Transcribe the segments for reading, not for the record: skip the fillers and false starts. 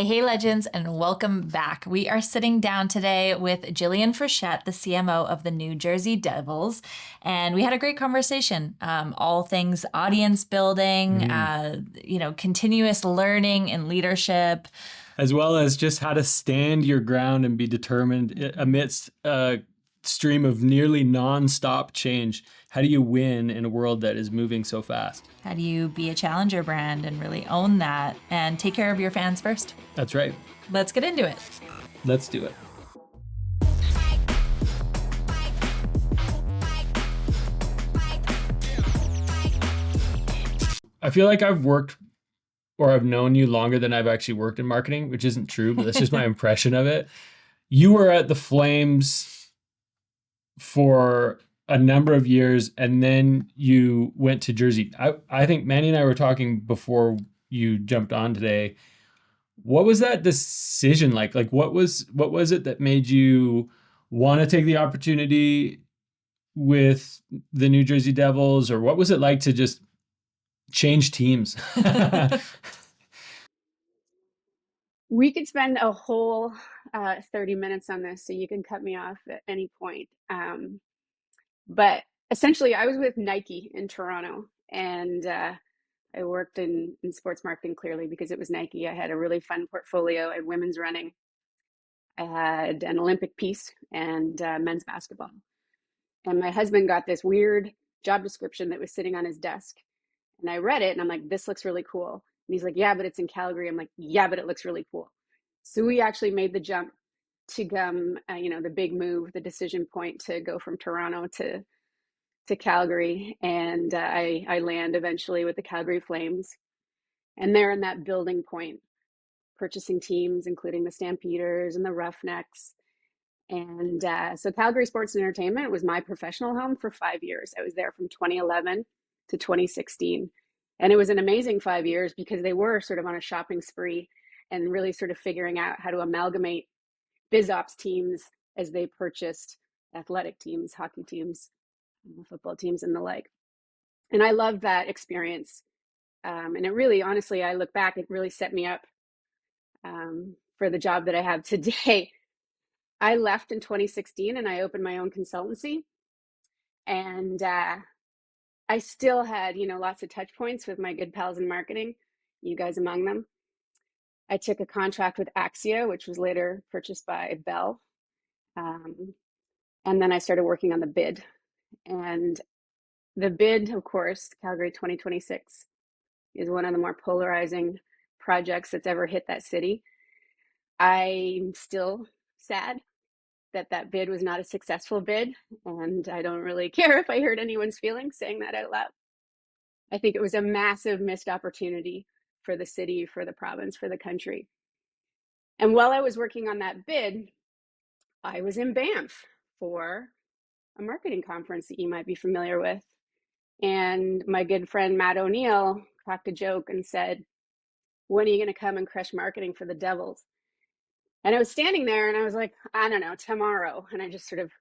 Hey, legends, and welcome back. We are sitting down today with Jillian Frechette, the CMO of the New Jersey Devils, and we had a great conversation. All things audience building, continuous learning and leadership. As well as just how to stand your ground and be determined amidst a stream of nearly non-stop change. How do you win in a world that is moving so fast? How do you be a challenger brand and really own that and take care of your fans first? That's right. Let's get into it. Let's do it. I feel like I've known you longer than I've actually worked in marketing, which isn't true, but that's just my impression of it. You were at the Flames for a number of years, and then you went to Jersey. I think Mandy and I were talking before you jumped on today. What was that decision like? Like, what was it that made you want to take the opportunity with the New Jersey Devils, or what was it like to just change teams? We could spend a whole 30 minutes on this, so you can cut me off at any point. But essentially, I was with Nike in Toronto, and I worked in sports marketing clearly because it was Nike. I had a really fun portfolio. I had women's running, I had an Olympic piece, and men's basketball. And my husband got this weird job description that was sitting on his desk. And I read it and I'm like, this looks really cool. And he's like, yeah, but it's in Calgary. I'm like, yeah, but it looks really cool. So we actually made the jump to come, the big move, the decision point to go from Toronto to Calgary. And I land eventually with the Calgary Flames. And they're in that building point, purchasing teams, including the Stampeders and the Roughnecks. And so Calgary Sports and Entertainment was my professional home for 5 years. I was there from 2011 to 2016. And it was an amazing 5 years because they were sort of on a shopping spree and really sort of figuring out how to amalgamate biz ops teams as they purchased athletic teams, hockey teams, football teams, and the like. And I loved that experience. And it really, honestly, I look back, it really set me up for the job that I have today. I left in 2016 and I opened my own consultancy. And I still had, lots of touch points with my good pals in marketing, you guys among them. I took a contract with Axia, which was later purchased by Bell. And then I started working on the bid. And the bid, of course, Calgary 2026, is one of the more polarizing projects that's ever hit that city. I'm still sad that bid was not a successful bid, and I don't really care if I hurt anyone's feelings saying that out loud. I think it was a massive missed opportunity for the city, for the province, for the country. And while I was working on that bid, I was in Banff for a marketing conference that you might be familiar with. And my good friend Matt O'Neill cracked a joke and said, when are you going to come and crush marketing for the Devils? And I was standing there and I was like, I don't know, tomorrow. And I just sort of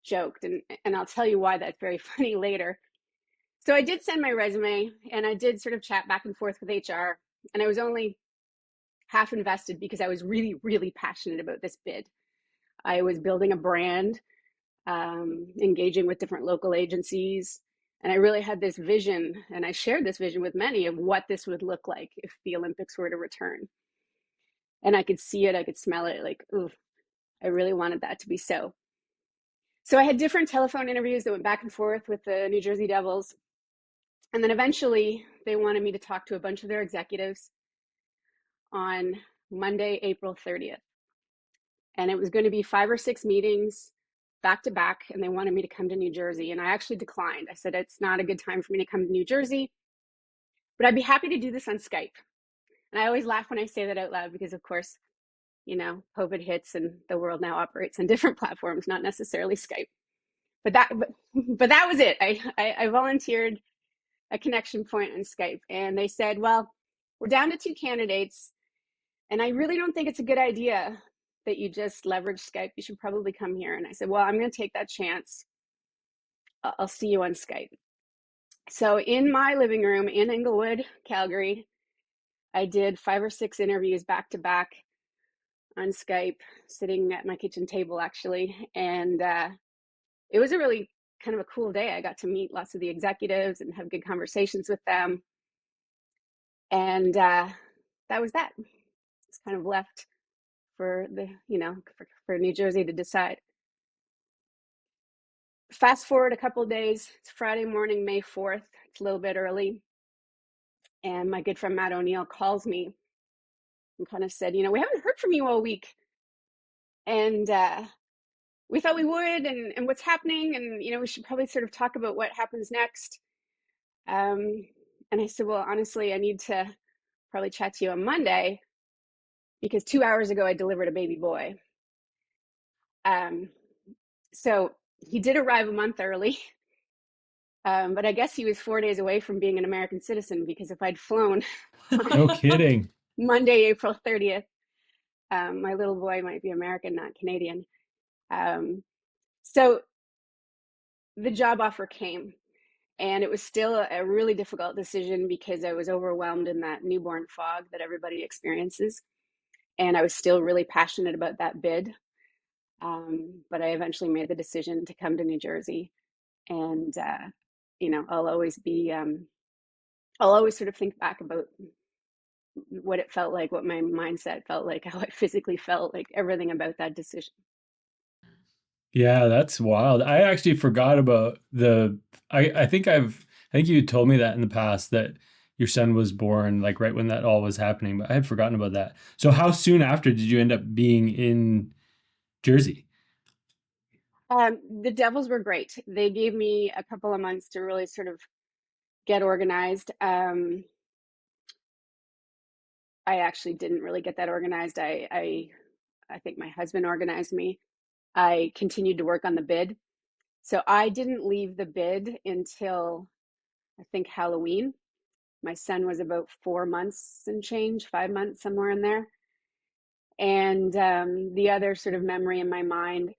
joked. And I'll tell you why that's very funny later. So I did send my resume and I did sort of chat back and forth with HR. And I was only half invested because I was really, really passionate about this bid. I was building a brand, engaging with different local agencies. And I really had this vision, and I shared this vision with many of what this would look like if the Olympics were to return. And I could see it, I could smell it, like, ooh, I really wanted that to be so. So I had different telephone interviews that went back and forth with the New Jersey Devils. And then eventually they wanted me to talk to a bunch of their executives on Monday, April 30th. And it was going to be 5 or 6 meetings back to back, and they wanted me to come to New Jersey. And I actually declined. I said, it's not a good time for me to come to New Jersey, but I'd be happy to do this on Skype. And I always laugh when I say that out loud because, of course, COVID hits and the world now operates on different platforms, not necessarily Skype. But that was it. I volunteered a connection point on Skype, and they said, well, we're down to 2 candidates, and I really don't think it's a good idea that you just leverage Skype. You should probably come here. And I said, well, I'm going to take that chance. I'll see you on Skype. So in my living room in Inglewood, Calgary, I did 5 or 6 interviews back to back on Skype, sitting at my kitchen table actually. And it was a really kind of a cool day. I got to meet lots of the executives and have good conversations with them. And that was that. It's kind of left for the, for New Jersey to decide. Fast forward a couple of days. It's Friday morning, May 4th. It's a little bit early. And my good friend Matt O'Neill calls me and kind of said, we haven't heard from you all week. And we thought we would, and what's happening. And, we should probably sort of talk about what happens next. And I said, well, honestly, I need to probably chat to you on Monday because 2 hours ago I delivered a baby boy. So he did arrive a month early. But I guess he was 4 days away from being an American citizen, because if I'd flown No kidding. Monday, April 30th, my little boy might be American, not Canadian. So the job offer came, and it was still a really difficult decision because I was overwhelmed in that newborn fog that everybody experiences. And I was still really passionate about that bid. But I eventually made the decision to come to New Jersey. And, I'll always sort of think back about what it felt like, what my mindset felt like, how I physically felt, like everything about that decision. Yeah, that's wild. I actually forgot about I think you told me that in the past, that your son was born like right when that all was happening, but I had forgotten about that. So how soon after did you end up being in Jersey? The Devils were great. They gave me a couple of months to really sort of get organized. I actually didn't really get that organized. I think my husband organized me. I continued to work on the bid. So I didn't leave the bid until I think Halloween. My son was about 4 months and change, 5 months, somewhere in there. And the other sort of memory in my mind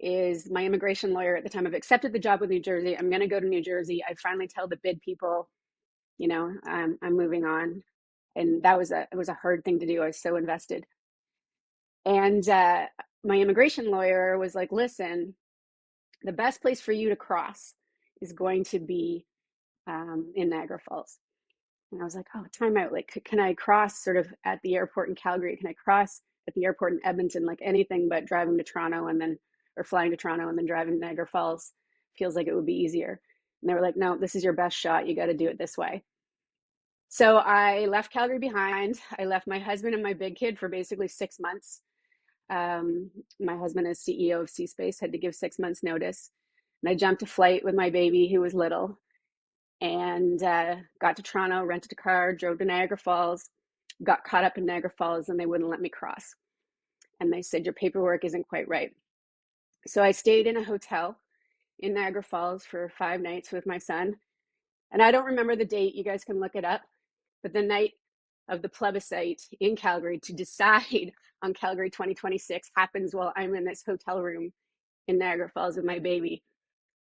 is my immigration lawyer at the time. I've accepted the job with New Jersey. I'm going to go to New Jersey. I finally tell the bid people, I'm moving on. And it was a hard thing to do. I was so invested. And my immigration lawyer was like, listen, the best place for you to cross is going to be in Niagara Falls. And I was like, oh, time out. Like, can I cross sort of at the airport in Calgary? Can I cross at the airport in Edmonton? Like anything but driving to Toronto or flying to Toronto and then driving to Niagara Falls feels like it would be easier. And they were like, no, this is your best shot. You got to do it this way. So I left Calgary behind. I left my husband and my big kid for basically 6 months. My husband is CEO of C-Space, had to give 6 months notice. And I jumped a flight with my baby who was little, and got to Toronto, rented a car, drove to Niagara Falls, got caught up in Niagara Falls, and they wouldn't let me cross. And they said, your paperwork isn't quite right. So I stayed in a hotel in Niagara Falls for 5 nights with my son. And I don't remember the date. You guys can look it up. But the night of the plebiscite in Calgary to decide on Calgary 2026 happens while I'm in this hotel room in Niagara Falls with my baby.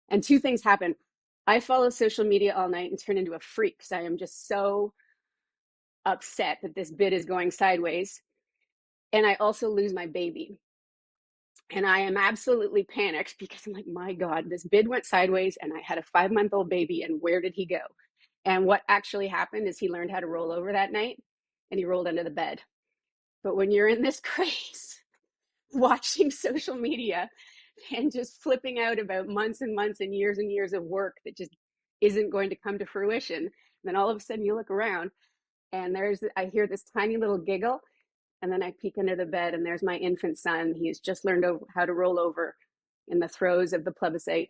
And 2 things happen. I follow social media all night and turn into a freak because I am just so upset that this bid is going sideways. And I also lose my baby. And I am absolutely panicked because I'm like, my God, this bid went sideways and I had a 5-month-old baby, and where did he go? And what actually happened is he learned how to roll over that night, and he rolled under the bed. But when you're in this craze, watching social media and just flipping out about months and months and years of work that just isn't going to come to fruition, then all of a sudden you look around and I hear this tiny little giggle, and then I peek under the bed and there's my infant son. He's just learned how to roll over in the throes of the plebiscite.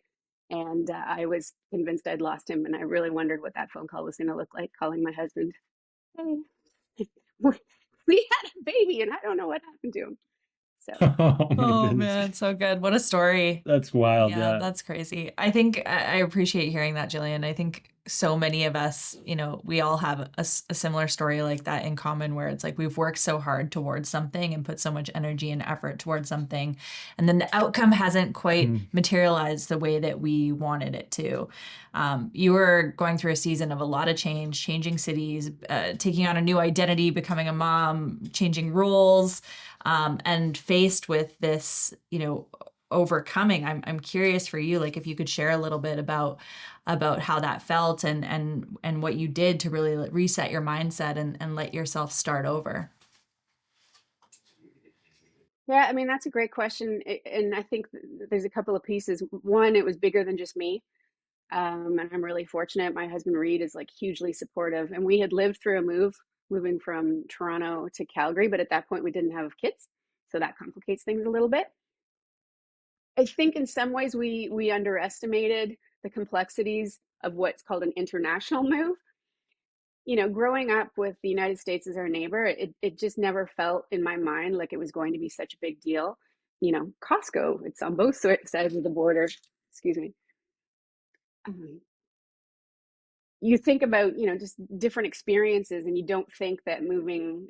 And I was convinced I'd lost him, and I really wondered what that phone call was going to look like, calling my husband. Hey, we had a baby and I don't know what happened to him. So. Oh my Oh goodness. man, so good. What a story. That's wild. Yeah. That's crazy. I think I appreciate hearing that, Jillian. I think so many of us, we all have a similar story like that in common, where it's like we've worked so hard towards something and put so much energy and effort towards something, and then the outcome hasn't quite materialized the way that we wanted it to. You were going through a season of a lot of change, changing cities, taking on a new identity, becoming a mom, changing roles, and faced with this, overcoming. I'm curious for you, like if you could share a little bit about how that felt, and what you did to really reset your mindset and let yourself start over. Yeah, I mean, that's a great question. And I think there's a couple of pieces. One, it was bigger than just me. And I'm really fortunate. My husband Reed is like hugely supportive. And we had lived through a moving from Toronto to Calgary, but at that point we didn't have kids. So that complicates things a little bit. I think in some ways we underestimated the complexities of what's called an international move. Growing up with the United States as our neighbor, it just never felt in my mind like it was going to be such a big deal. Costco, it's on both sides of the border. Excuse me. Um, you think about, just different experiences, and you don't think that moving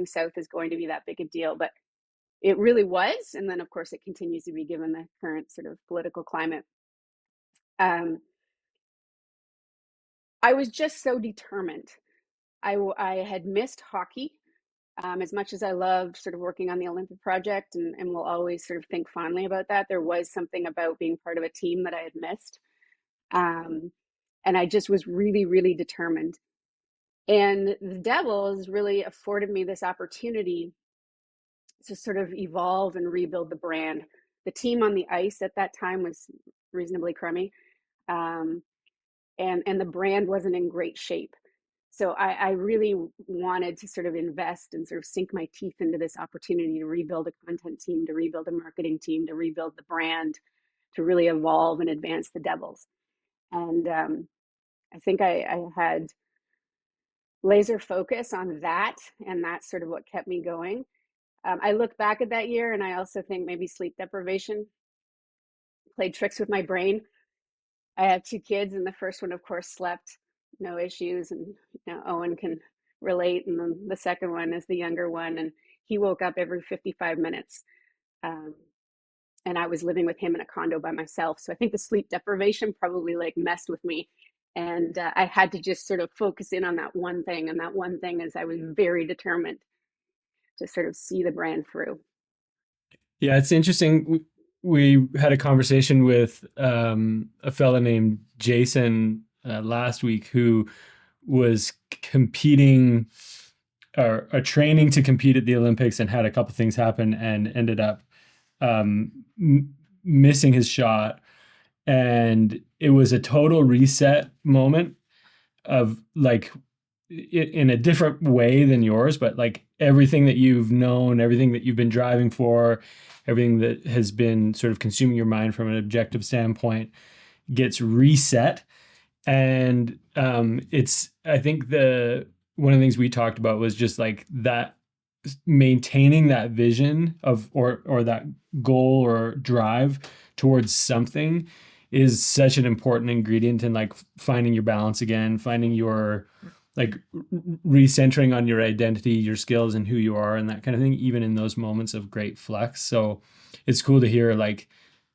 south is going to be that big a deal, but it really was. And then, of course, it continues to be, given the current sort of political climate. Um, I was just so determined. I had missed hockey. As much as I loved sort of working on the Olympic project, and will always sort of think fondly about that, there was something about being part of a team that I had missed. Um, and I just was really, really determined. And the Devils really afforded me this opportunity to sort of evolve and rebuild the brand. The team on the ice at that time was reasonably crummy, um, and the brand wasn't in great shape. So I really wanted to sort of invest and sort of sink my teeth into this opportunity to rebuild a content team, to rebuild a marketing team, to rebuild the brand, to really evolve and advance the Devils. And I think I had laser focus on that, and that's sort of what kept me going. I look back at that year, and I also think maybe sleep deprivation played tricks with my brain. I have two kids, and the first one, of course, slept no issues, and Owen can relate. And then the second one is the younger one, and he woke up every 55 minutes. Um, and I was living with him in a condo by myself, so I think the sleep deprivation probably like messed with me. And I had to just sort of focus in on that one thing, and that one thing is I was very determined to sort of see the brand through. Yeah, it's interesting. We had a conversation with a fella named Jason last week, who was competing or training to compete at the Olympics, and had a couple things happen and ended up missing his shot. And it was a total reset moment of like, in a different way than yours, but like everything that you've known, everything that you've been driving for, everything that has been sort of consuming your mind from an objective standpoint gets reset. And I think one of the things we talked about was just like that, maintaining that vision of, or that goal or drive towards something, is such an important ingredient in like finding your balance again, finding your like recentering on your identity, your skills, and who you are, and that kind of thing, even in those moments of great flex. So it's cool to hear, like,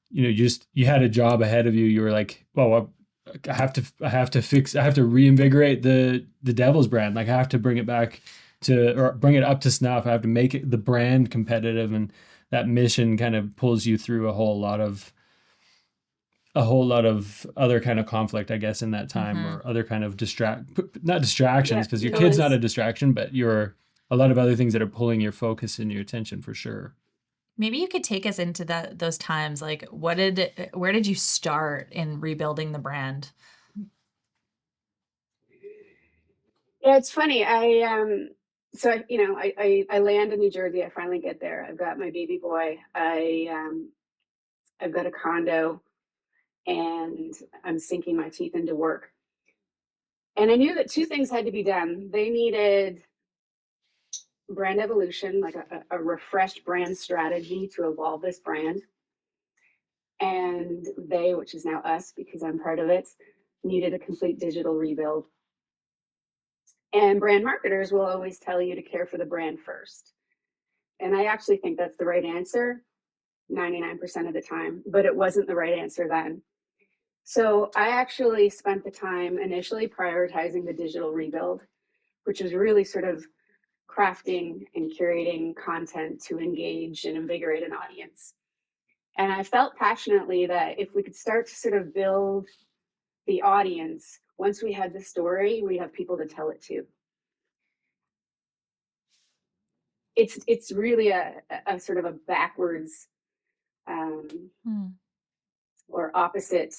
you had a job ahead of you. You were like, well, I have to reinvigorate the Devils brand. Like, I have to bring it back or bring it up to snuff. I have to make it, the brand, competitive. And that mission kind of pulls you through a whole lot of other kind of conflict, I guess, in that time, or other kind of not distractions, because your kid's not a distraction, but you're a lot of other things that are pulling your focus and your attention, for sure. Maybe you could take us into those times. Like, where did you start in rebuilding the brand? Yeah, it's funny. I land in New Jersey. I finally get there. I've got my baby boy. I've got a condo, and I'm sinking my teeth into work. And I knew that two things had to be done. They needed brand evolution, like a refreshed brand strategy to evolve this brand. And which is now us, because I'm part of it, needed a complete digital rebuild. And brand marketers will always tell you to care for the brand first. And I actually think that's the right answer 99% of the time, but it wasn't the right answer then. So I actually spent the time initially prioritizing the digital rebuild, which was really sort of crafting and curating content to engage and invigorate an audience. And I felt passionately that if we could start to sort of build the audience, once we had the story, we'd have people to tell it to. It's really a sort of a backwards or opposite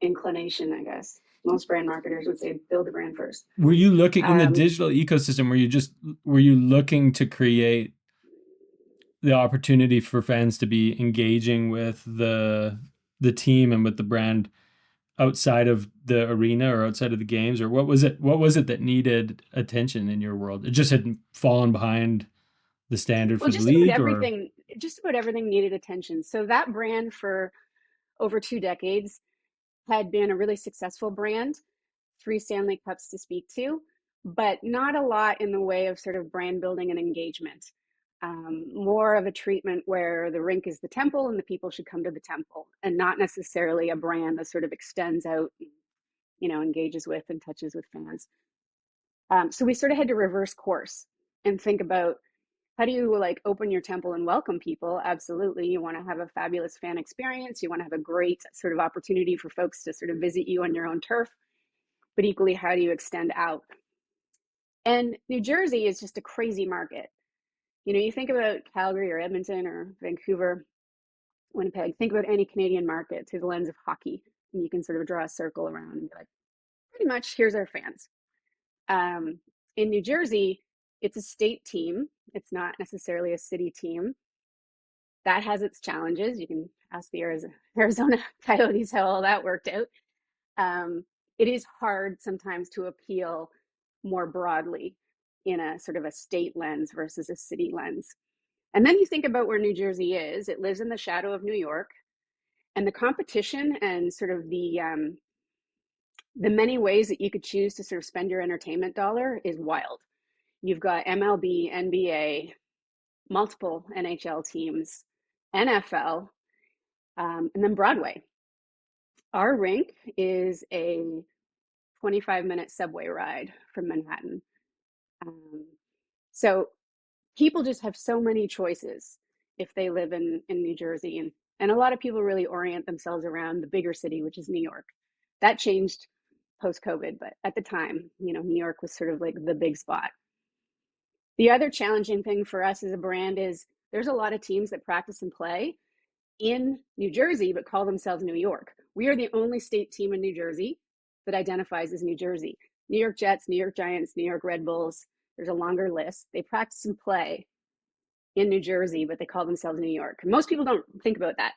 inclination, I guess. Most brand marketers would say build the brand first. Were you looking in the digital ecosystem? Were you looking to create the opportunity for fans to be engaging with the team and with the brand outside of the arena or outside of the games, or what was it that needed attention in your world? It just had fallen behind the standard for the league? Just about everything needed attention. So that brand for over 2 decades had been a really successful brand, 3 Stanley Cups to speak to, but not a lot in the way of sort of brand building and engagement. More of a treatment where the rink is the temple and the people should come to the temple, and not necessarily a brand that sort of extends out, engages with and touches with fans. So we sort of had to reverse course and think about, how do you like open your temple and welcome people? Absolutely. You want to have a fabulous fan experience. You want to have a great sort of opportunity for folks to sort of visit you on your own turf. But equally, how do you extend out? And New Jersey is just a crazy market. You think about Calgary or Edmonton or Vancouver, Winnipeg, think about any Canadian market through the lens of hockey. And you can sort of draw a circle around and be like, pretty much, here's our fans. In New Jersey, it's a state team. It's not necessarily a city team. That has its challenges. You can ask the Arizona Coyotes how all that worked out. It is hard sometimes to appeal more broadly in a sort of a state lens versus a city lens. And then you think about where New Jersey is. It lives in the shadow of New York, and the competition and sort of the many ways that you could choose to sort of spend your entertainment dollar is wild. You've got MLB, NBA, multiple NHL teams, NFL, and then Broadway. Our rink is a 25-minute subway ride from Manhattan. So people just have so many choices if they live in New Jersey. And a lot of people really orient themselves around the bigger city, which is New York. That changed post-COVID, but at the time, New York was sort of like the big spot. The other challenging thing for us as a brand is there's a lot of teams that practice and play in New Jersey, but call themselves New York. We are the only state team in New Jersey that identifies as New Jersey. New York Jets, New York Giants, New York Red Bulls. There's a longer list. They practice and play in New Jersey, but they call themselves New York. Most people don't think about that.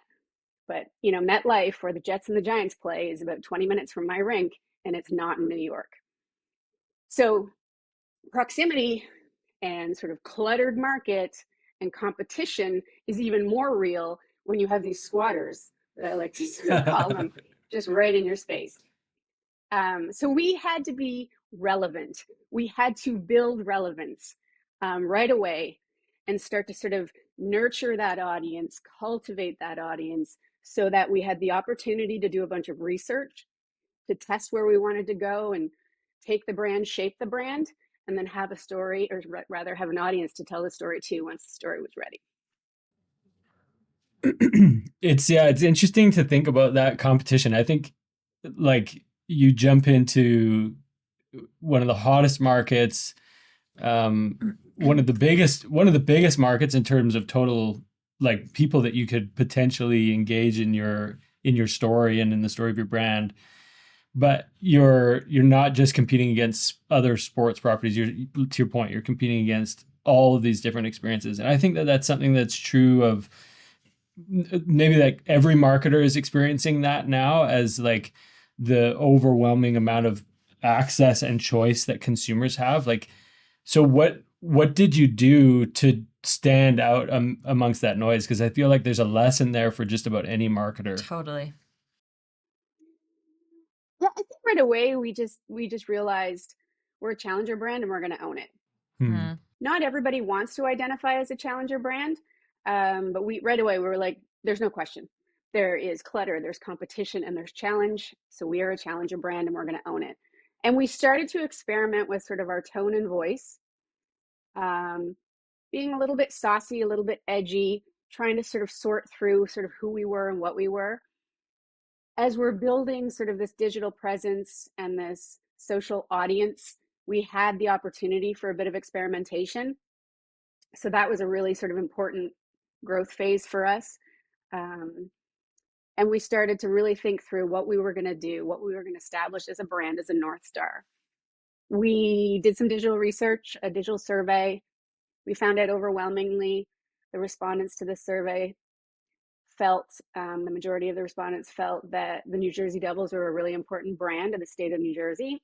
But, MetLife, where the Jets and the Giants play, is about 20 minutes from my rink, and it's not in New York. So proximity and sort of cluttered market and competition is even more real when you have these squatters, that I like to sort of call them, just right in your space. So we had to be relevant. We had to build relevance right away and start to sort of nurture that audience, cultivate that audience, so that we had the opportunity to do a bunch of research, to test where we wanted to go and take the brand, shape the brand, and then have a story, or rather have an audience to tell the story to once the story was ready. It's interesting to think about that competition. I think like you jump into one of the hottest markets, one of the biggest markets in terms of total like people that you could potentially engage in your story and in the story of your brand. But you're not just competing against other sports properties. To your point, you're competing against all of these different experiences. And I think that that's something that's true of maybe like every marketer is experiencing that now, as like the overwhelming amount of access and choice that consumers have. Like, so what did you do to stand out amongst that noise? Because I feel like there's a lesson there for just about any marketer. Totally. Yeah, I think right away, we just realized we're a challenger brand and we're going to own it. Hmm. Not everybody wants to identify as a challenger brand, but we right away we were like, there's no question. There is clutter, there's competition, and there's challenge. So we are a challenger brand and we're going to own it. And we started to experiment with sort of our tone and voice, being a little bit saucy, a little bit edgy, trying to sort of sort through sort of who we were and what we were. As we're building sort of this digital presence and this social audience, we had the opportunity for a bit of experimentation. So that was a really sort of important growth phase for us. And we started to really think through what we were going to do, what we were going to establish as a brand, as a North Star. We did some digital research, a digital survey. We found out overwhelmingly the respondents to this survey felt, the majority of the respondents felt that the New Jersey Devils were a really important brand of the state of New Jersey.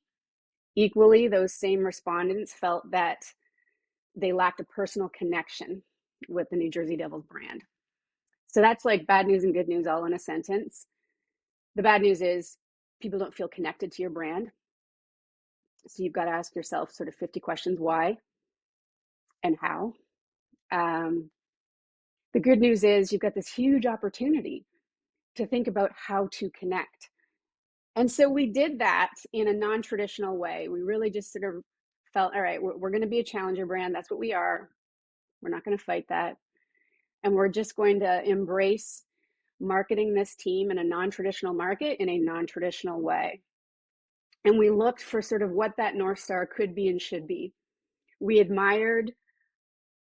Equally, those same respondents felt that they lacked a personal connection with the New Jersey Devils brand. So that's like bad news and good news all in a sentence. The bad news is people don't feel connected to your brand. So you've got to ask yourself sort of 50 questions why and how. The good news is you've got this huge opportunity to think about how to connect. And so we did that in a non-traditional way. We really just sort of felt, all right, we're going to be a challenger brand. That's what we are. We're not going to fight that. And we're just going to embrace marketing this team in a non-traditional market in a non-traditional way. And we looked for sort of what that North Star could be and should be. We admired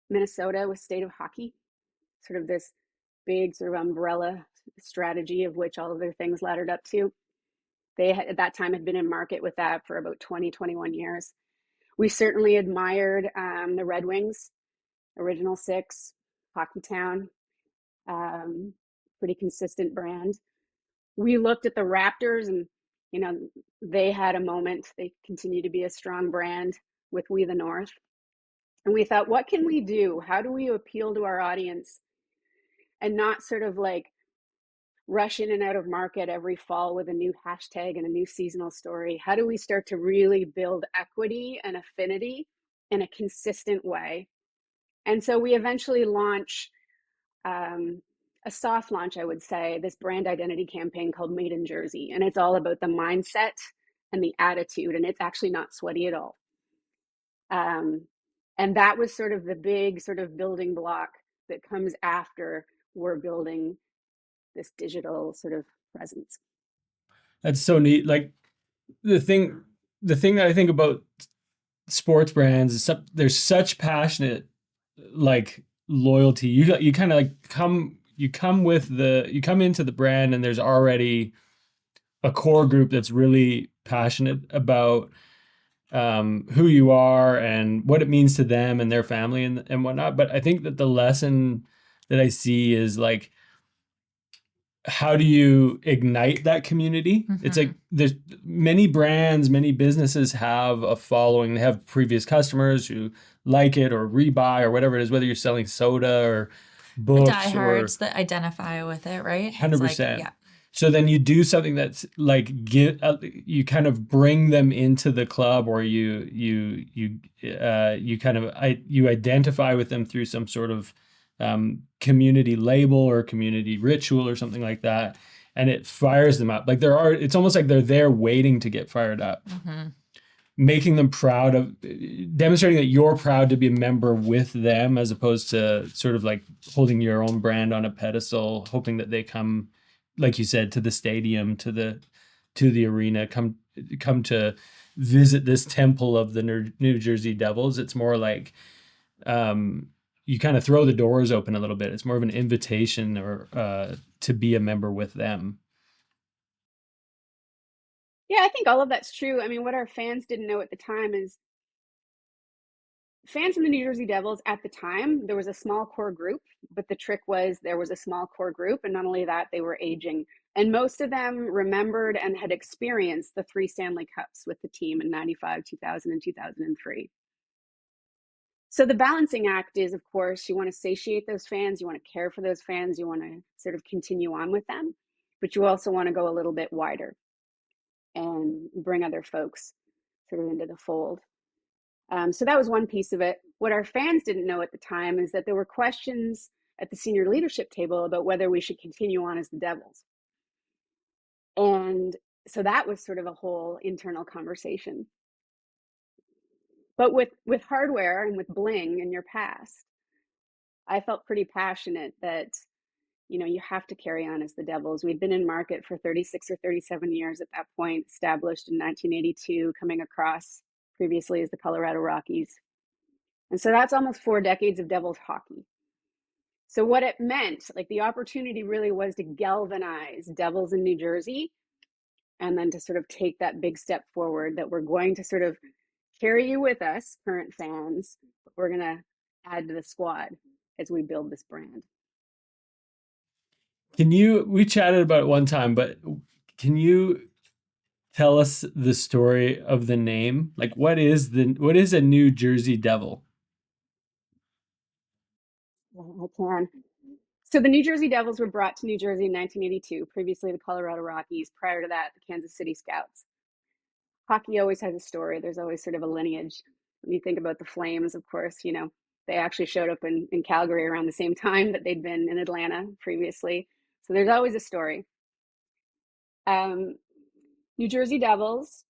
Minnesota with State of Hockey, sort of this big sort of umbrella strategy of which all of their things laddered up to. They had, at that time had been in market with that for about 20, 21 years. We certainly admired the Red Wings, Original Six, Hockey Town, pretty consistent brand. We looked at the Raptors and, you know, they had a moment. They continue to be a strong brand with We the North. And we thought, what can we do? How do we appeal to our audience and not sort of like rush in and out of market every fall with a new hashtag and a new seasonal story? How do we start to really build equity and affinity in a consistent way? And so we eventually launch a soft launch, I would say, this brand identity campaign called Made in Jersey. And it's all about the mindset and the attitude, and it's actually not sweaty at all. And that was sort of the big sort of building block that comes after we're building this digital sort of presence. That's so neat. Like the thing that I think about sports brands is there's such passionate like loyalty. You kind of like come into the brand and there's already a core group that's really passionate about who you are and what it means to them and their family and whatnot. But I think that the lesson that I see is like, how do you ignite that community? Mm-hmm. It's like there's many brands, many businesses have a following. They have previous customers who like it or rebuy or whatever it is, whether you're selling soda or books. The diehards that identify with it, right? 100%. Like, yeah. So then you do something that's like you kind of bring them into the club, or you identify with them through some sort of community label or community ritual or something like that, and it fires them up. Like it's almost like they're there waiting to get fired up. Mm-hmm. Making them proud of, demonstrating that you're proud to be a member with them, as opposed to sort of like holding your own brand on a pedestal, hoping that they come, like you said, to the stadium, to the arena, come to visit this temple of the New Jersey Devils. It's more like you kind of throw the doors open a little bit. It's more of an invitation or to be a member with them. Yeah, I think all of that's true. I mean, what our fans didn't know at the time is fans in the New Jersey Devils at the time, there was a small core group, but the trick was there was a small core group. And not only that, they were aging. And most of them remembered and had experienced the 3 Stanley Cups with the team in 95, 2000, and 2003. So the balancing act is, of course, you want to satiate those fans, you want to care for those fans, you want to sort of continue on with them, but you also want to go a little bit wider. and bring other folks sort of into the fold. So that was one piece of it. What our fans didn't know at the time is that there were questions at the senior leadership table about whether we should continue on as the Devils. And so that was sort of a whole internal conversation. But with hardware and with bling in your past, I felt pretty passionate that, you have to carry on as the Devils. We'd been in market for 36 or 37 years at that point, established in 1982, coming across previously as the Colorado Rockies. And so that's almost 4 decades of Devils hockey. So what it meant, like the opportunity really was to galvanize Devils in New Jersey, and then to sort of take that big step forward that we're going to sort of carry you with us, current fans, but we're going to add to the squad as we build this brand. We chatted about it one time, but can you tell us the story of the name? Like what is a New Jersey Devil? I can. So the New Jersey Devils were brought to New Jersey in 1982, previously the Colorado Rockies, prior to that, the Kansas City Scouts. Hockey always has a story. There's always sort of a lineage. When you think about the Flames, of course, they actually showed up in Calgary around the same time that they'd been in Atlanta previously. So there's always a story. New Jersey Devils,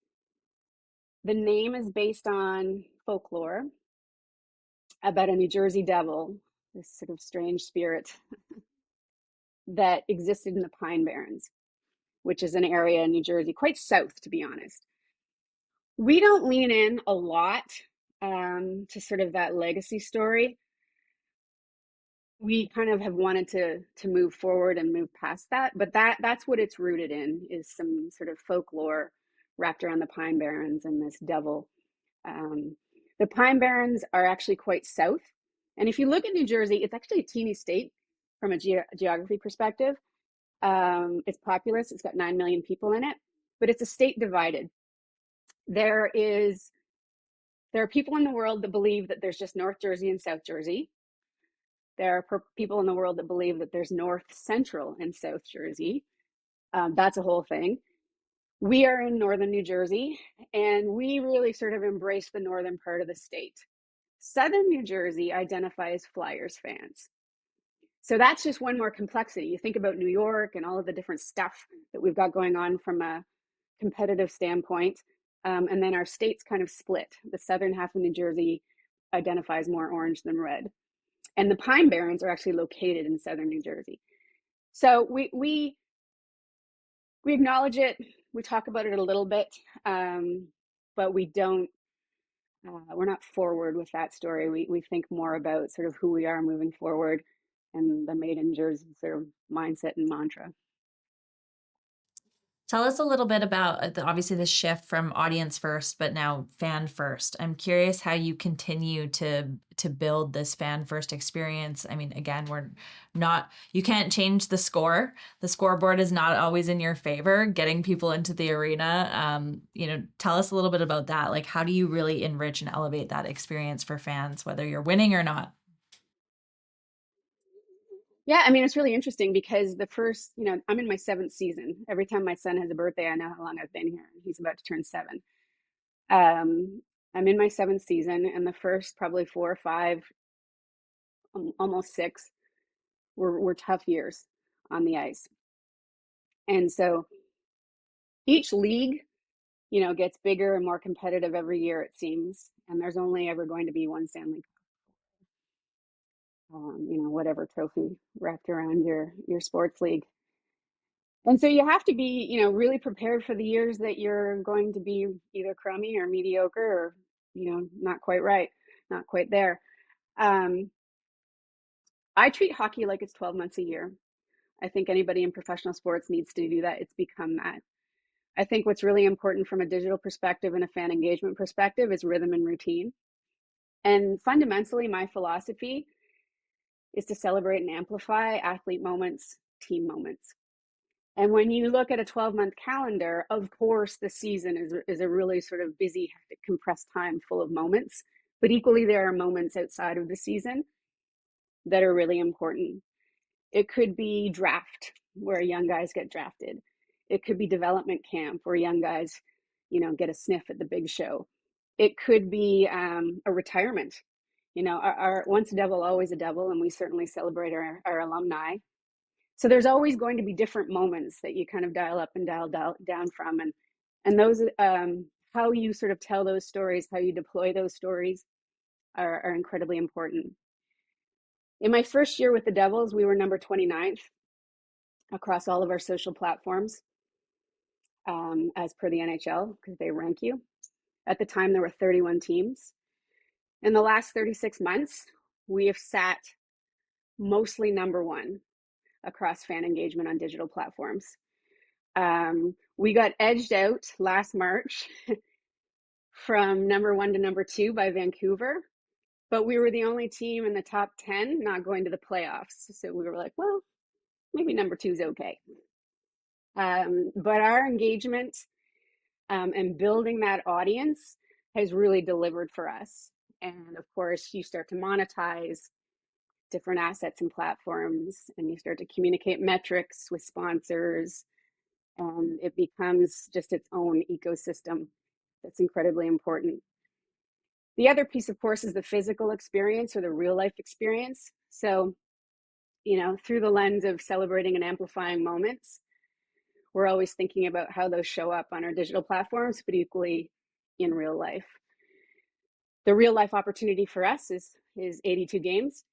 the name is based on folklore about a New Jersey Devil, this sort of strange spirit that existed in the Pine Barrens, which is an area in New Jersey, quite south, to be honest. We don't lean in a lot to sort of that legacy story. We kind of have wanted to move forward and move past that, but that's what it's rooted in, is some sort of folklore wrapped around the Pine Barrens and this devil. The Pine Barrens are actually quite south, and if you look at New Jersey, it's actually a teeny state from a geography perspective. It's populous; it's got 9 million people in it, but it's a state divided. There are people in the world that believe that there's just North Jersey and South Jersey. There are people in the world that believe that there's North, Central, and South Jersey. That's a whole thing. We are in northern New Jersey, and we really sort of embrace the northern part of the state. Southern New Jersey identifies Flyers fans. So that's just one more complexity. You think about New York and all of the different stuff that we've got going on from a competitive standpoint. And then our state's kind of split. The southern half of New Jersey identifies more orange than red. And the Pine Barrens are actually located in southern New Jersey. So we acknowledge it. We talk about it a little bit, but we don't. We're not forward with that story. We think more about sort of who we are moving forward and the Made in Jersey sort of mindset and mantra. Tell us a little bit about obviously the shift from audience first, but now fan first. I'm curious how you continue to build this fan first experience. I mean, again, you can't change the score. The scoreboard is not always in your favor. Getting people into the arena, tell us a little bit about that. Like, how do you really enrich and elevate that experience for fans, whether you're winning or not? Yeah, I mean, it's really interesting because I'm in my 7th season. Every time my son has a birthday, I know how long I've been here. He's about to turn 7. I'm in my 7th season, and the first probably 4 or 5, almost 6, were tough years on the ice. And so each league, gets bigger and more competitive every year, it seems. And there's only ever going to be one Stanley Cup. Whatever trophy wrapped around your sports league. And so you have to be, really prepared for the years that you're going to be either crummy or mediocre or, not quite right, not quite there. I treat hockey like it's 12 months a year. I think anybody in professional sports needs to do that. It's become that. I think what's really important from a digital perspective and a fan engagement perspective is rhythm and routine. And fundamentally, my philosophy is to celebrate and amplify athlete moments, team moments. And when you look at a 12-month calendar, of course, the season is a really sort of busy, hectic, compressed time full of moments. But equally, there are moments outside of the season that are really important. It could be draft, where young guys get drafted. It could be development camp where young guys, get a sniff at the big show. It could be a retirement. Our once a devil, always a devil, and we certainly celebrate our alumni. So there's always going to be different moments that you kind of dial up and dial down from, and those how you sort of tell those stories, how you deploy those stories are incredibly important. In my first year with the Devils, we were number 29th across all of our social platforms, as per the NHL, because they rank you. At the time, there were 31 teams. In the last 36 months, we have sat mostly number one across fan engagement on digital platforms. We got edged out last March from number one to number two by Vancouver, but we were the only team in the top 10 not going to the playoffs. So we were like, well, maybe number two is okay. But our engagement and building that audience has really delivered for us. And of course, you start to monetize different assets and platforms, and you start to communicate metrics with sponsors, and it becomes just its own ecosystem that's incredibly important. The other piece, of course, is the physical experience or the real life experience. So, through the lens of celebrating and amplifying moments, we're always thinking about how those show up on our digital platforms, but equally in real life. The real life opportunity for us is 82 games.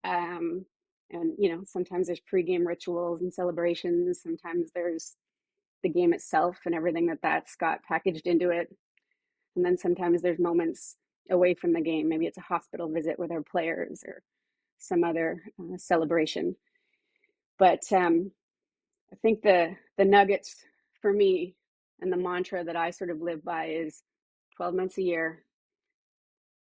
And, sometimes there's pre-game rituals and celebrations. Sometimes there's the game itself and everything that's got packaged into it. And then sometimes there's moments away from the game. Maybe it's a hospital visit with our players or some other celebration. But I think the nuggets for me and the mantra that I sort of live by is 12 months a year,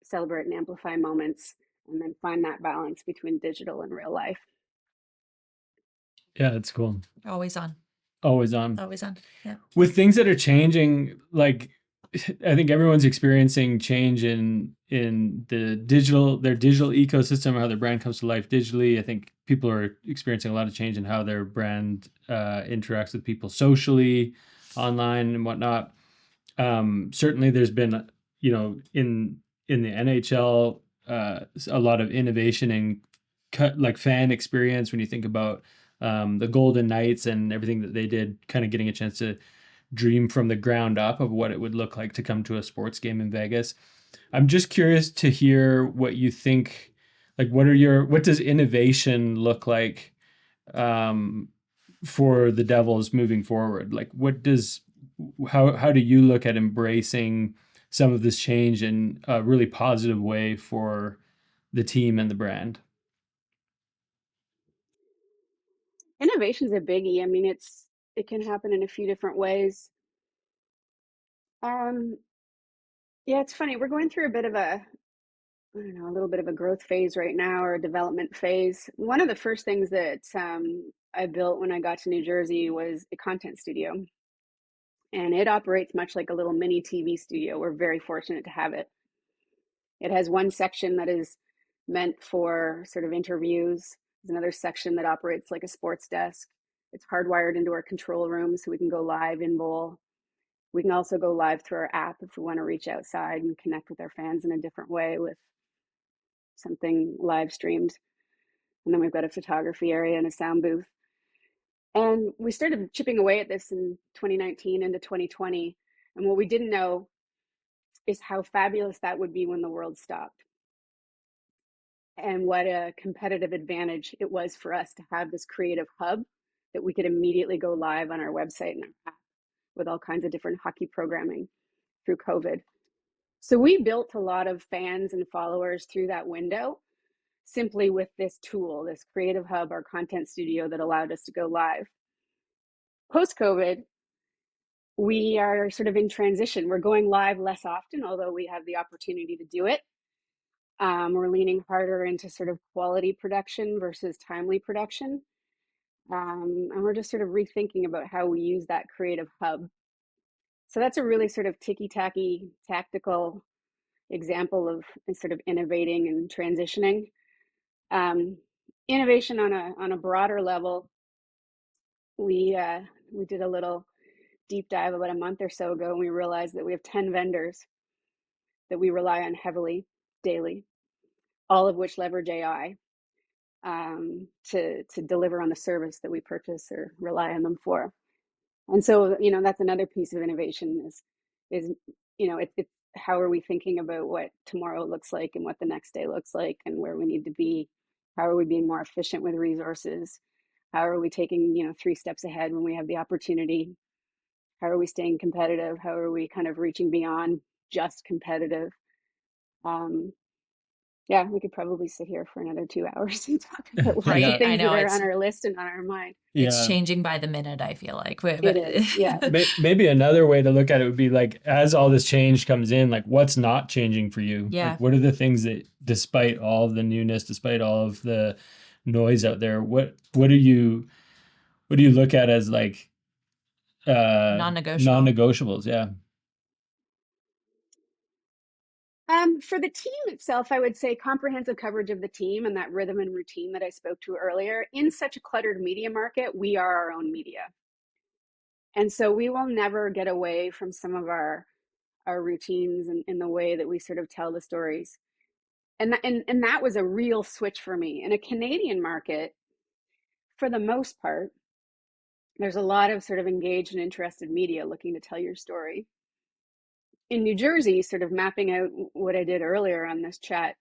celebrate and amplify moments, and then find that balance between digital and real life. Yeah, that's cool. Always on. Always on. Always on. Yeah. With things that are changing, like I think everyone's experiencing change in their digital ecosystem, how their brand comes to life digitally. I think people are experiencing a lot of change in how their brand interacts with people socially, online and whatnot. Certainly there's been, in the NHL, a lot of innovation and like fan experience when you think about the Golden Knights and everything that they did, kind of getting a chance to dream from the ground up of what it would look like to come to a sports game in Vegas. I'm just curious to hear what you think, like what does innovation look like for the Devils moving forward? Like how do you look at embracing some of this change in a really positive way for the team and the brand? Innovation is a biggie. I mean, it can happen in a few different ways. Yeah, it's funny. We're going through a bit of a little bit of a growth phase right now, or a development phase. One of the first things that I built when I got to New Jersey was a content studio, and it operates much like a little mini TV studio. We're very fortunate to have it. It has one section that is meant for sort of interviews. There's another section that operates like a sports desk. It's hardwired into our control room so we can go live in bowl. We can also go live through our app if we want to reach outside and connect with our fans in a different way with something live streamed. And then we've got a photography area and a sound booth. And we started chipping away at this in 2019 into 2020. And what we didn't know is how fabulous that would be when the world stopped. And what a competitive advantage it was for us to have this creative hub that we could immediately go live on our website and our app with all kinds of different hockey programming through COVID. So we built a lot of fans and followers through that window, simply with this tool, this creative hub, our content studio that allowed us to go live. Post-COVID, we are sort of in transition. We're going live less often, although we have the opportunity to do it. We're leaning harder into sort of quality production versus timely production. And we're just sort of rethinking about how we use that creative hub. So that's a really sort of ticky-tacky, tactical example of sort of innovating and transitioning. Innovation on a broader level, we did a little deep dive about a month or so ago, and we realized that we have 10 vendors that we rely on heavily daily, all of which leverage AI to deliver on the service that we purchase or rely on them for. And so, that's another piece of innovation is it's how are we thinking about what tomorrow looks like and what the next day looks like and where we need to be? How are we being more efficient with resources? How are we taking, 3 steps ahead when we have the opportunity? How are we staying competitive? How are we kind of reaching beyond just competitive? Um, yeah, we could probably sit here for another 2 hours and talk about lots of Right. Yeah. I things that know are on our list and on our mind. it's Yeah. changing by the minute, I feel like. It is, yeah. Maybe another way to look at it would be like, as all this change comes in, like what's not changing for you? Yeah. Like, what are the things that, despite all of the newness, despite all of the noise out there, what do you look at as like Non-negotiable. non-negotiables? Yeah. For the team itself, I would say comprehensive coverage of the team and that rhythm and routine that I spoke to earlier. In such a cluttered media market, we are our own media. And so we will never get away from some of our routines and in the way that we sort of tell the stories. And that was a real switch for me. In a Canadian market, for the most part, there's a lot of sort of engaged and interested media looking to tell your story. In New Jersey, sort of mapping out what I did earlier on this chat,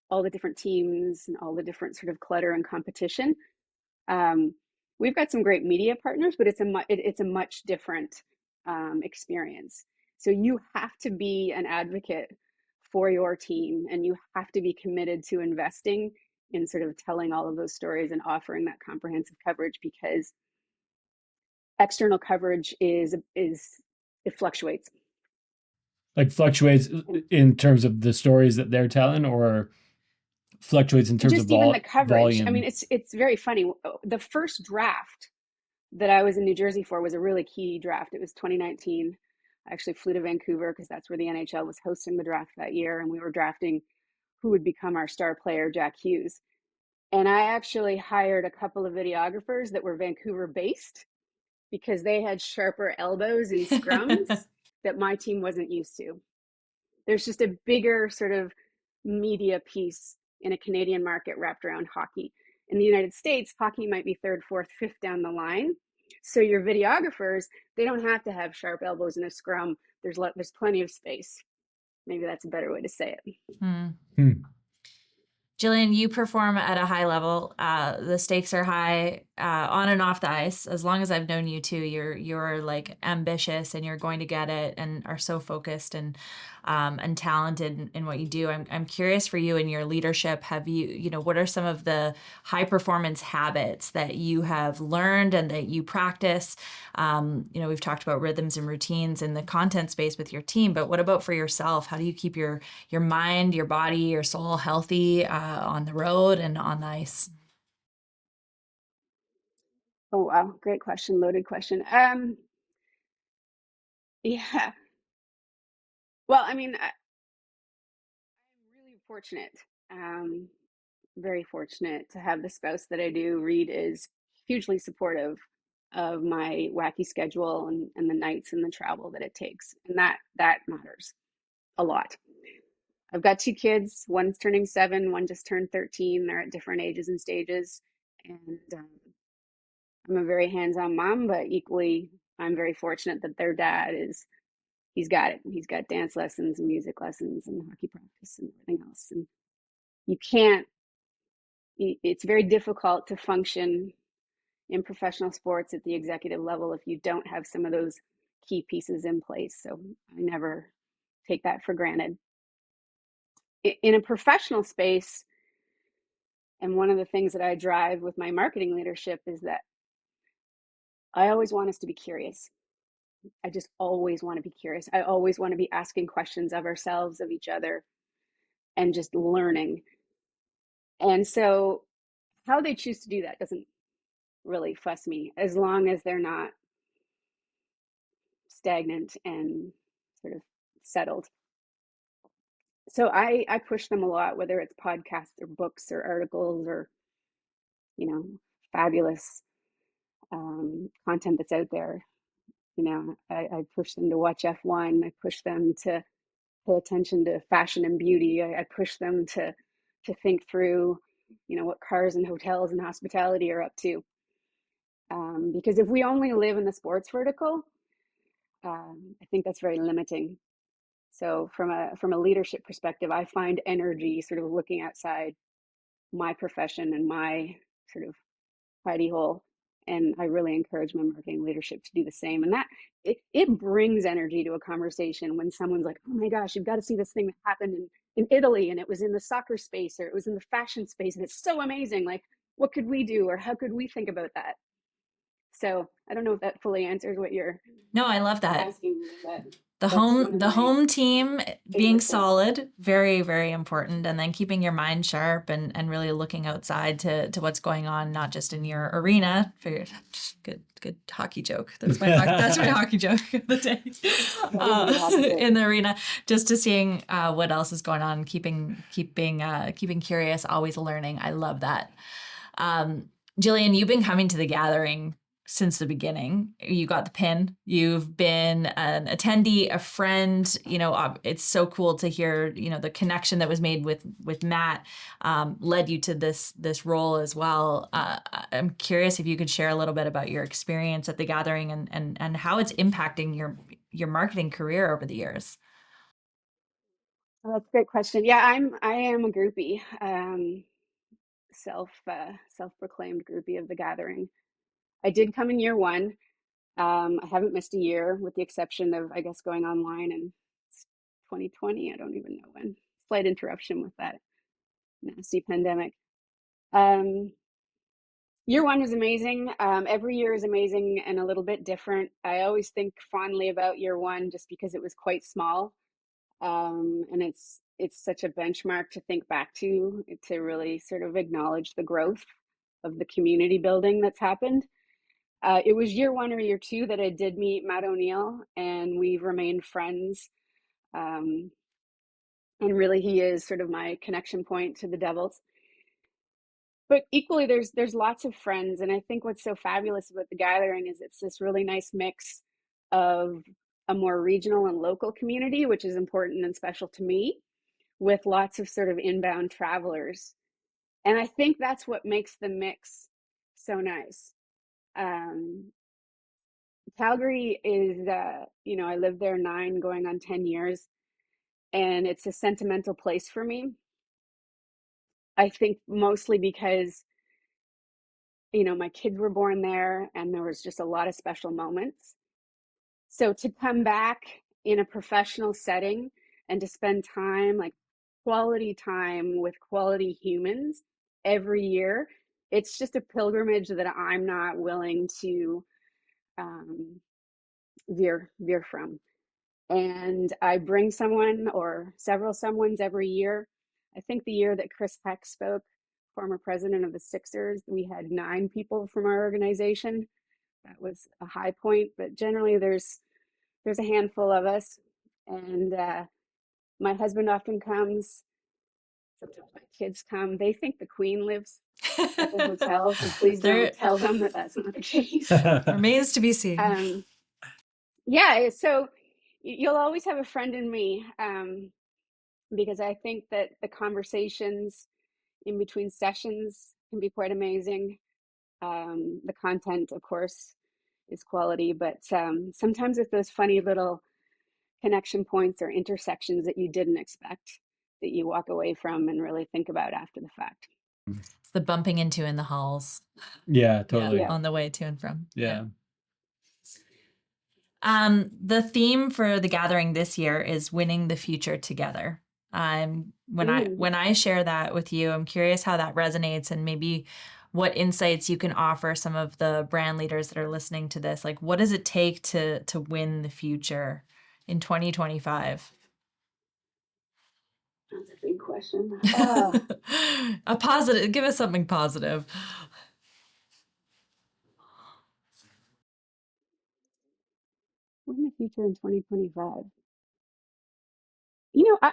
all the different teams and all the different sort of clutter and competition. We've got some great media partners, but it's a much different experience. So you have to be an advocate for your team, and you have to be committed to investing in sort of telling all of those stories and offering that comprehensive coverage, because external coverage it fluctuates. Like fluctuates in terms of the stories that they're telling, or fluctuates in terms of Just even the coverage. I volume? mean, it's very funny. The first draft that I was in New Jersey for was a really key draft. It was 2019. I actually flew to Vancouver because that's where the NHL was hosting the draft that year, and we were drafting who would become our star player, Jack Hughes. And I actually hired a couple of videographers that were Vancouver based because they had sharper elbows in scrums that my team wasn't used to. There's just a bigger sort of media piece in a Canadian market wrapped around hockey. In the United States, hockey might be third, fourth, fifth down the line. So your videographers, they don't have to have sharp elbows in a scrum. There's plenty of space. Maybe that's a better way to say it. Hmm. Jillian, you perform at a high level. The stakes are high on and off the ice. As long as I've known you too, you're like ambitious and you're going to get it, and are so focused and talented in what you do. I'm curious for you in your leadership. Have you what are some of the high performance habits that you have learned and that you practice? We've talked about rhythms and routines in the content space with your team, but what about for yourself? How do you keep your mind, your body, your soul healthy on the road and on the ice? Oh, wow. Great question. Loaded question. Yeah. Well, I mean, I'm really fortunate. Um, very fortunate to have the spouse that I do. Reed is hugely supportive of my wacky schedule and the nights and the travel that it takes. And that matters a lot. I've got 2 kids. One's turning 7, one just turned 13. They're at different ages and stages. And I'm a very hands-on mom, but equally, I'm very fortunate that their dad he's got it. He's got dance lessons and music lessons and hockey practice and everything else. And you can't, it's very difficult to function in professional sports at the executive level if you don't have some of those key pieces in place. So I never take that for granted. In a professional space, and one of the things that I drive with my marketing leadership is that I always want us to be curious. I just always want to be curious. I always want to be asking questions of ourselves, of each other, and just learning. And so how they choose to do that doesn't really fuss me, as long as they're not stagnant and sort of settled. So I push them a lot, whether it's podcasts or books or articles or, you know, fabulous content that's out there. I push them to watch F1. I push them to pay attention to fashion and beauty. I push them to think through, what cars and hotels and hospitality are up to. Because if we only live in the sports vertical, I think that's very limiting. So from a leadership perspective, I find energy sort of looking outside my profession and my sort of hidey hole. And I really encourage my marketing leadership to do the same. And that it brings energy to a conversation when someone's like, oh my gosh, you've got to see this thing that happened in Italy, and it was in the soccer space, or it was in the fashion space, and it's so amazing. Like, what could we do, or how could we think about that? So I don't know if that fully answers what you're No, I love that. asking, but The that's one home of the my home team being favorite things. solid, very, very important. And then keeping your mind sharp and really looking outside to what's going on, not just in your arena. Figured good hockey joke. That's my hockey joke of the day. In the arena, just to seeing what else is going on, keeping curious, always learning. I love that. Jillian, you've been coming to the gathering since the beginning. You got the pin. You've been an attendee, a friend. It's so cool to hear, the connection that was made with Matt led you to this role as well. I'm curious if you could share a little bit about your experience at the gathering and how it's impacting your marketing career over the years. Well, that's a great question. Yeah, I am a groupie, self-proclaimed groupie of the gathering. I did come in year one. I haven't missed a year, with the exception of, I guess, going online in 2020. I don't even know when. Slight interruption with that nasty pandemic. Um, Year one was amazing. Every year is amazing and a little bit different. I always think fondly about year one just because it was quite small. And it's such a benchmark to think back to really sort of acknowledge the growth of the community building that's happened. It was year one or year two that I did meet Matt O'Neill, and we've remained friends. Um, and really, he is sort of my connection point to the Devils. But equally, there's lots of friends, and I think what's so fabulous about the gathering is it's this really nice mix of a more regional and local community, which is important and special to me, with lots of sort of inbound travelers. And I think that's what makes the mix so nice. Um, Calgary is, I lived there 9 going on 10 years, and it's a sentimental place for me. I think mostly because, my kids were born there and there was just a lot of special moments. So to come back in a professional setting and to spend time, like quality time with quality humans every year, it's just a pilgrimage that I'm not willing to um, veer from. And I bring someone or several someones every year. I think the year that Chris Heck spoke, former president of the Sixers, we had 9 people from our organization. That was a high point, but generally there's a handful of us. And my husband often comes. Sometimes my kids come. They think the Queen lives at the hotel, so please don't tell them that that's not the case. Remains to be seen. Yeah, so you'll always have a friend in me, because I think that the conversations in between sessions can be quite amazing. The content, of course, is quality, but sometimes it's those funny little connection points or intersections that you didn't expect that you walk away from and really think about after the fact. It's the bumping into in the halls. Yeah, totally. Yeah. On the way to and from. Yeah. The theme for the gathering this year is winning the future together. When I share that with you, I'm curious how that resonates and maybe what insights you can offer some of the brand leaders that are listening to this. Like, what does it take to win the future in 2025? That's a big question. A positive, give us something positive. Win the future in 2025.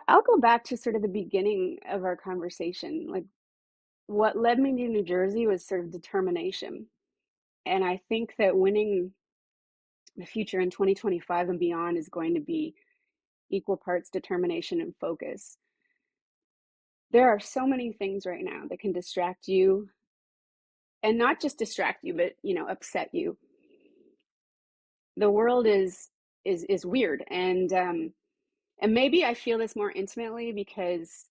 I'll go back to sort of the beginning of our conversation. Like, what led me to New Jersey was sort of determination. And I think that winning the future in 2025 and beyond is going to be equal parts determination and focus. There are so many things right now that can distract you, and not just distract you, but upset you. The world is weird, and maybe I feel this more intimately because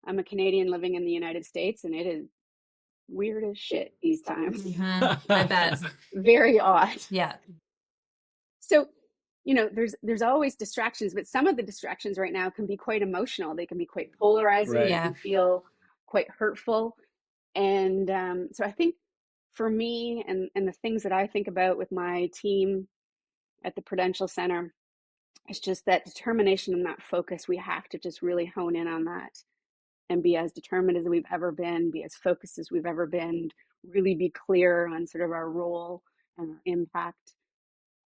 I'm a Canadian living in the United States, and it is weird as shit these times. I bet. Very odd. Yeah. So, there's always distractions, but some of the distractions right now can be quite emotional. They can be quite polarizing. Right. They Yeah. can feel quite hurtful. And so I think for me and the things that I think about with my team at the Prudential Center, it's just that determination and that focus. We have to just really hone in on that and be as determined as we've ever been, be as focused as we've ever been, really be clear on sort of our role and our impact,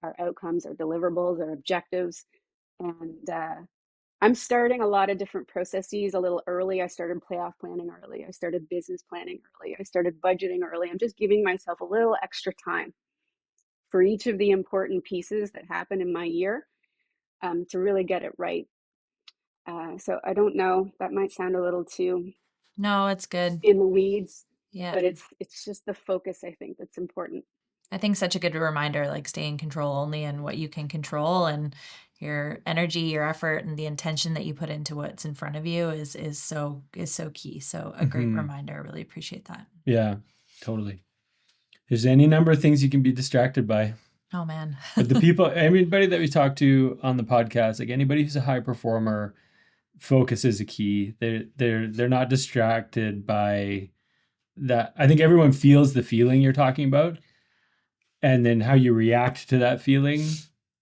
our outcomes, our deliverables, our objectives. And I'm starting a lot of different processes a little early. I started playoff planning early. I started business planning early. I started budgeting early. I'm just giving myself a little extra time for each of the important pieces that happen in my year to really get it right. So I don't know, that might sound a little too No, it's good. in the weeds, Yeah. but it's just the focus, I think, that's important. I think such a good reminder, like stay in control only in what you can control, and your energy, your effort, and the intention that you put into what's in front of you is so key. So a great reminder. I really appreciate that. Yeah, totally. There's any number of things you can be distracted by. Oh man. But the people, everybody that we talk to on the podcast, like anybody who's a high performer, focus is a key. They're not distracted by that. I think everyone feels the feeling you're talking about, and then how you react to that feeling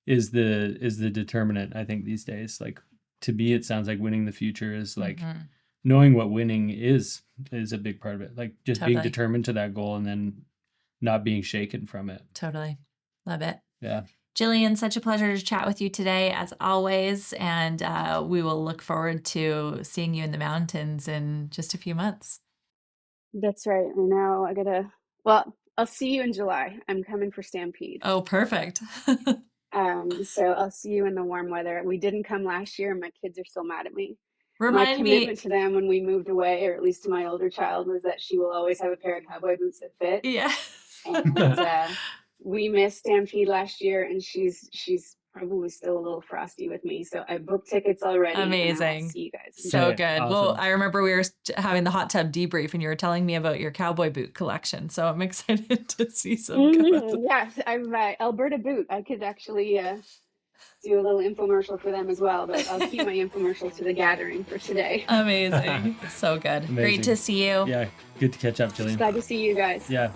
is the determinant. I think these days, like to me, it sounds like winning the future is like knowing what winning is a big part of it. Like just Totally. being determined to that goal and then not being shaken from it. Totally. Love it. Yeah. Jillian, such a pleasure to chat with you today, as always. And we will look forward to seeing you in the mountains in just a few months. That's right. I know. I'll see you in July. I'm coming for Stampede. Oh, perfect. So I'll see you in the warm weather. We didn't come last year, and my kids are still mad at me. My Remind commitment me. to them when we moved away, or at least to my older child, was that she will always have a pair of cowboy boots that fit. Yeah. And we missed Stampede last year, and she's probably still a little frosty with me. So I booked tickets already. And Amazing. I'll see you guys. So Okay, good. awesome. Well, I remember we were having the hot tub debrief and you were telling me about your cowboy boot collection. So I'm excited to see some. Yeah, I've Alberta boot. I could actually do a little infomercial for them as well, but I'll keep my infomercial to the gathering for today. Amazing. So good. Amazing. Great to see you. Yeah. Good to catch up, Jillian. Glad to see you guys. Yeah.